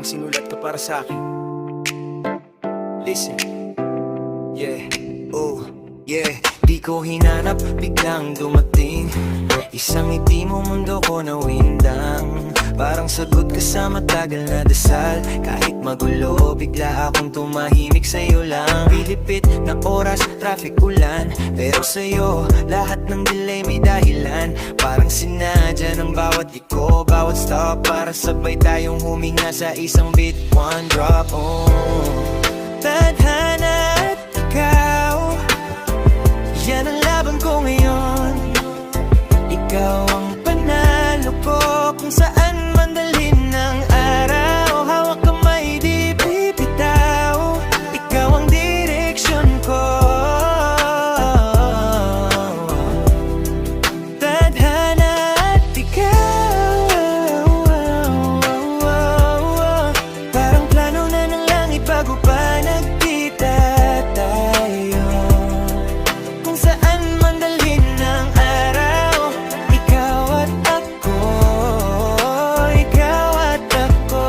parang sinulat ka para sa akin. Listen. Yeah, oh, yeah. Di ko hinanap, biglang dumating isang ngiti mo, mundo ko na windang. Parang sagot ka sa matagal na dasal. Kahit magulo, bigla akong tumahimik sa'yo lang. Pilipit na oras, traffic, ulan, pero sa'yo, lahat ng delay may dahilan. Parang sinadya ng bawat iko, bawat stop, para sabay tayong huminga sa isang beat, one drop, oh. Tadhana at ikaw, yan ang laban ko ngayon. Ikaw ang panalo ko kung saan man dalhin ng araw. Hawak kamay, di bibitaw. Ikaw ang direksyon ko. Tadhana at ikaw, parang plano na ng langit bago pa nagkita tayo. Kung saan man dalhin ng araw, ikaw at ako, ikaw at ako.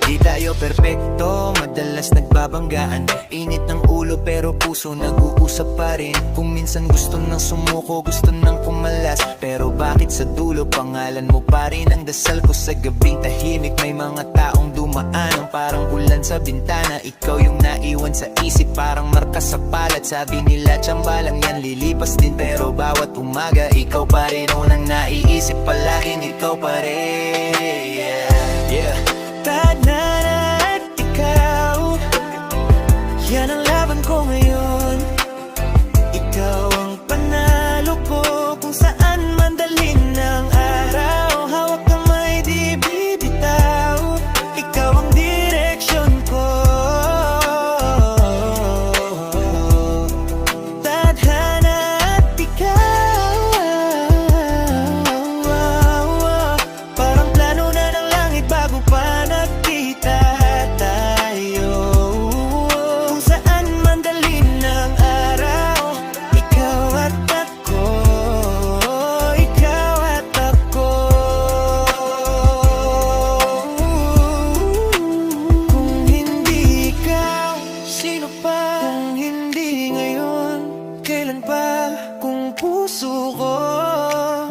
Di tayo perpekto, madalas nagbabanggaan. Init ng ulo pero puso nag-uusap pa rin. Kung minsan gusto nang sumuko, gusto nang kumalas, pero bakit sa dulo pangalan mo pa rin ang dasal ko sa gabing tahimik. May mga taong dumaan parang ulan sa bintana. Ikaw yung naiwan sa isip, parang marka sa palad. Sabi nila tsamba lang yan, lilipas din, pero bawat umaga ikaw pa rin unang naiisip. Palaging ikaw pa rin, yeah, yeah. Tadhana at ikaw, yan ang laban ko ngayon. Ikaw ang panalo ko kung saan man dalhin ng araw. Hawak kamay, di bibitaw. Ikaw ang direksyon ko. Tadhana at ikaw, parang plano na ng langit bago pa nagkita tayo. Kung saan man dalhin ng araw, ikaw at ako, ikaw at ako. Kung hindi ikaw, sino pa? Kung hindi ngayon, kailan pa? Kung puso ko,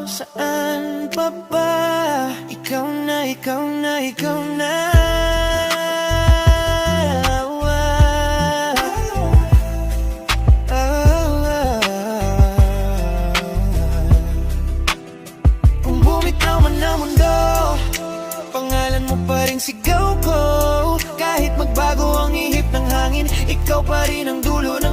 saan pa ba? Ikaw na, ikaw na, ikaw na. Kung bumitaw man ang mundo, pangalan mo pa rin sigaw ko. Kahit magbago ang ihip ng hangin, ikaw pa rin ang dulo ng